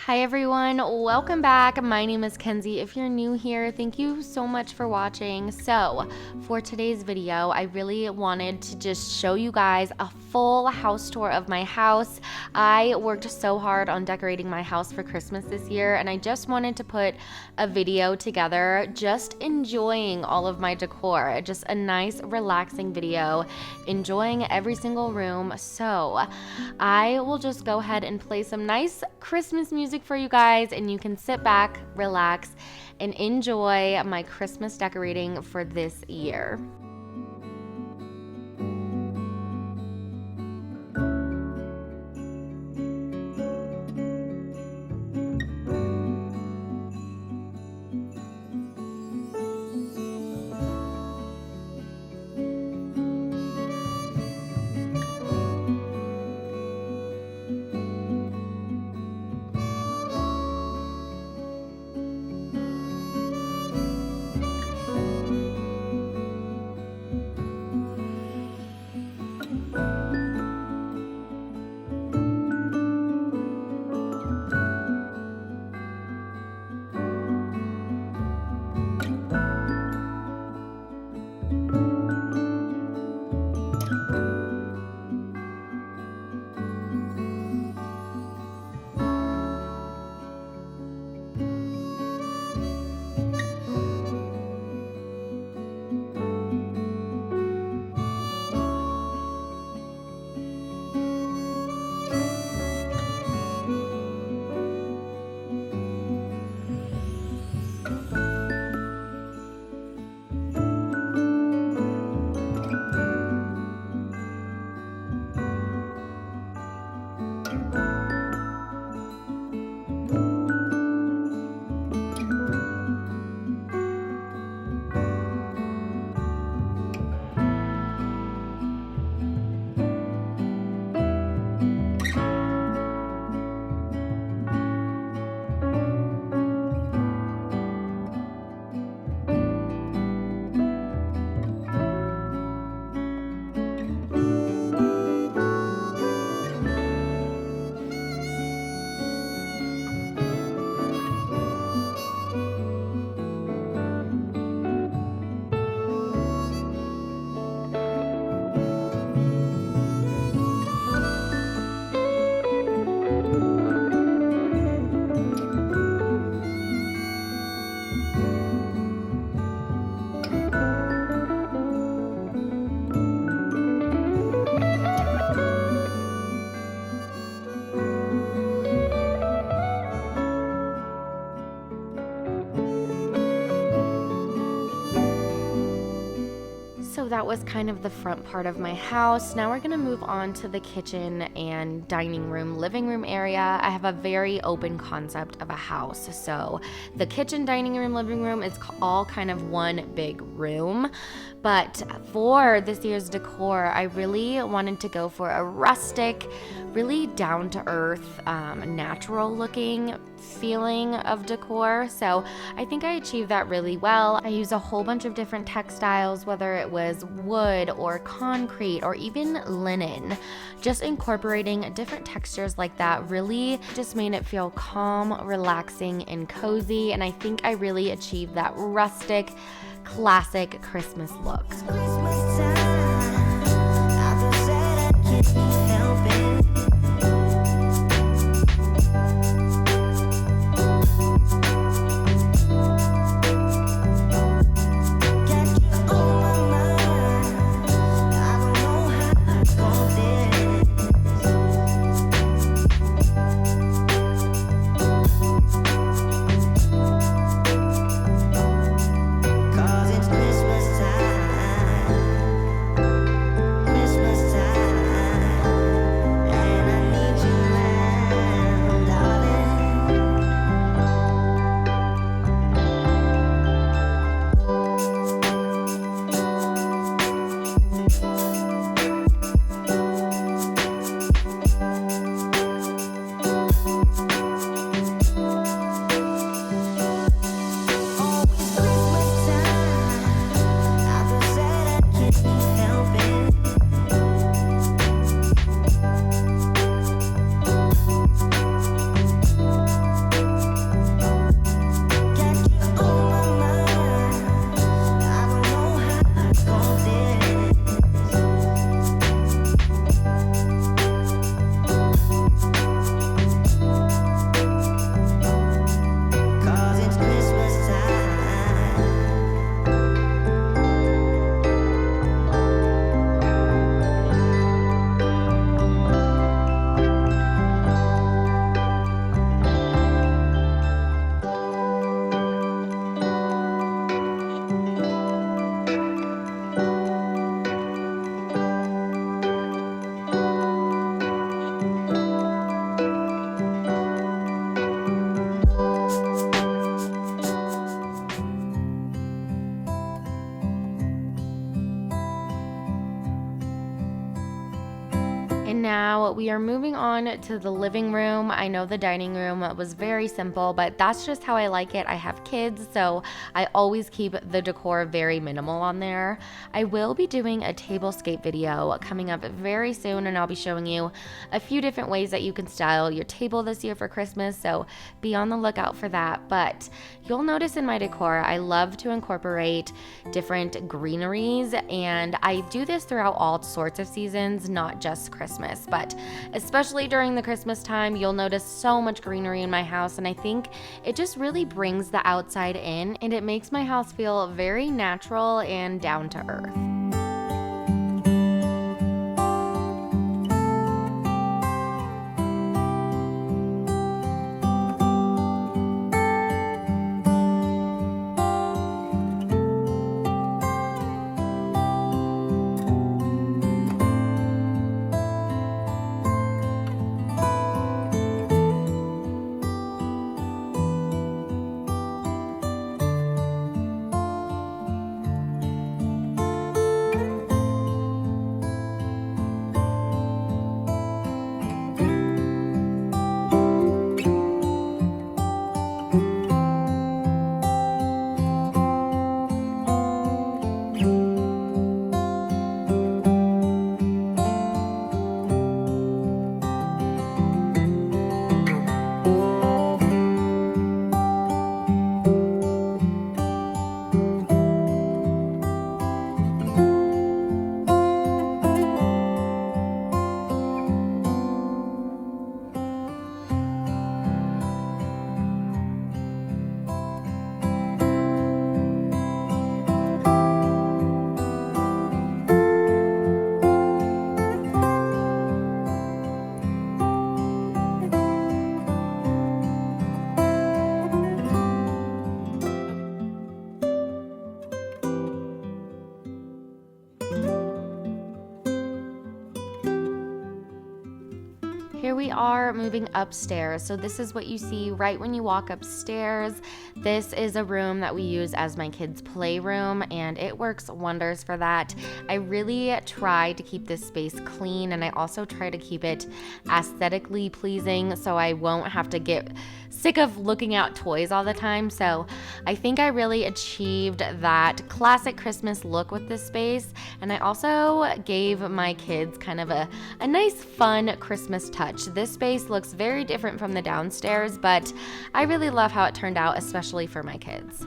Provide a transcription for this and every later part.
Hi everyone, welcome back. My name is Kenzie. If you're new here, thank you so much for watching. So for today's video, I really wanted to just show you guys a full house tour of my house. I worked so hard on decorating my house for Christmas this year, and I just wanted to put a video together just enjoying all of my decor. Just a nice relaxing video, enjoying every single room. So I will just go ahead and play some nice Christmas music for you guys, and you can sit back, relax, and enjoy my Christmas decorating for this year. So that was kind of the front part of my house. Now we're gonna move on to the kitchen and dining room, living room area. I have a very open concept of a house. So the kitchen, dining room, living room is all kind of one big room. But for this year's decor, I really wanted to go for a rustic, really down to earth, natural looking feeling of decor. So I think I achieved that really well. I use a whole bunch of different textiles, whether it was wood or concrete or even linen. Just incorporating different textures like that really just made it feel calm, relaxing, and cozy. And I think I really achieved that rustic, classic Christmas look. And now we are moving on to the living room. I know the dining room was very simple, but that's just how I like it. I have kids, so I always keep the decor very minimal on there. I will be doing a tablescape video coming up very soon, and I'll be showing you a few different ways that you can style your table this year for Christmas, so be on the lookout for that. But you'll notice in my decor, I love to incorporate different greeneries, and I do this throughout all sorts of seasons, not just Christmas. But especially during the Christmas time, you'll notice so much greenery in my house, and I think it just really brings the outside in, and it makes my house feel very natural and down to earth. Here we are moving upstairs. So this is what you see right when you walk upstairs. This is a room that we use as my kids' playroom, and it works wonders for that. I really try to keep this space clean, and I also try to keep it aesthetically pleasing so I won't have to get sick of looking at toys all the time. So I think I really achieved that classic Christmas look with this space, and I also gave my kids kind of a nice fun Christmas touch. This space looks very different from the downstairs, but I really love how it turned out, especially for my kids.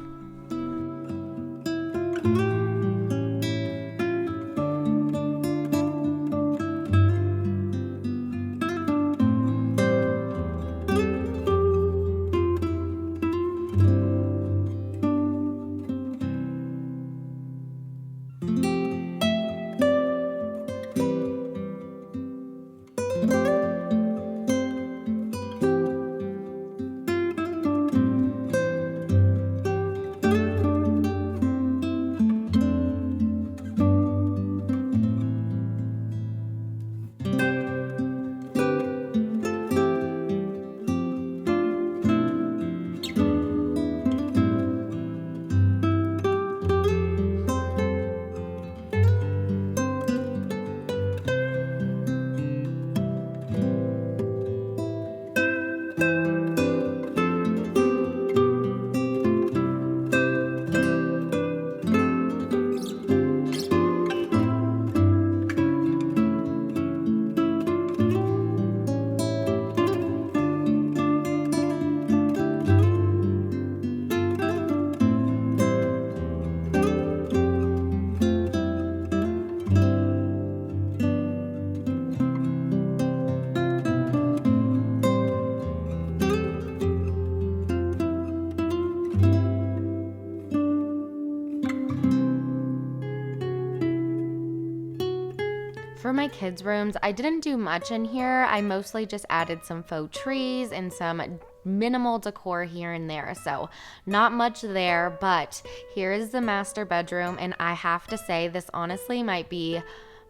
For my kids' rooms, I didn't do much in here. I mostly just added some faux trees and some minimal decor here and there, so not much there. But here is the master bedroom, and I have to say this honestly might be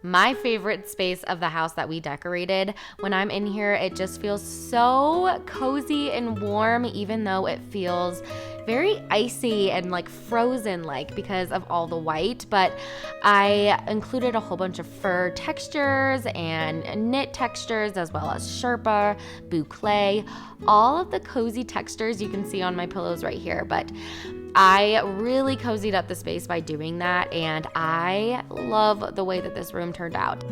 my favorite space of the house that we decorated. When I'm in here, it just feels so cozy and warm, even though it feels very icy and like frozen like because of all the white. But I included a whole bunch of fur textures and knit textures, as well as Sherpa, boucle, all of the cozy textures you can see on my pillows right here. But I really cozied up the space by doing that, and I love the way that this room turned out.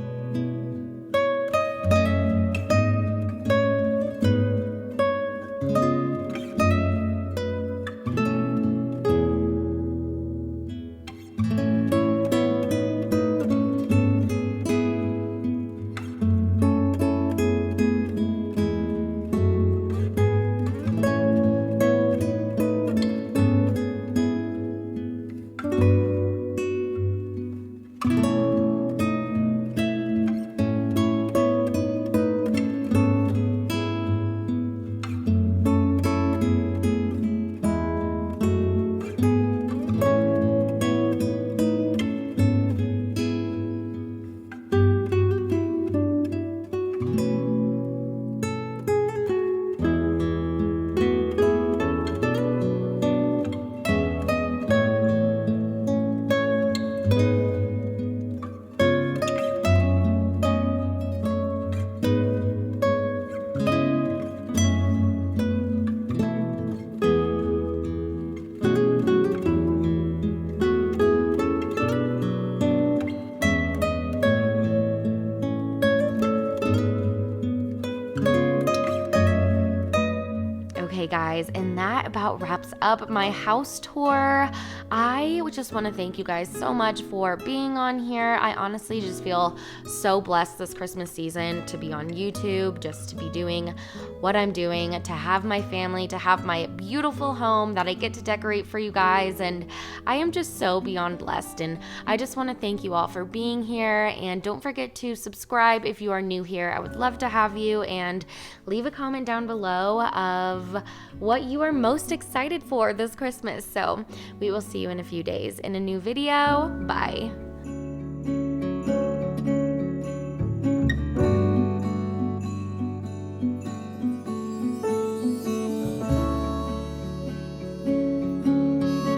Okay guys, and that about wraps up my house tour. I just want to thank you guys so much for being on here. I honestly just feel so blessed this Christmas season to be on YouTube, just to be doing what I'm doing, to have my family, to have my beautiful home that I get to decorate for you guys, and I am just so beyond blessed. And I just want to thank you all for being here, and don't forget to subscribe if you are new here. I would love to have you, and leave a comment down below of what you are most excited for this Christmas. So we will see you in a few days in a new video. Bye.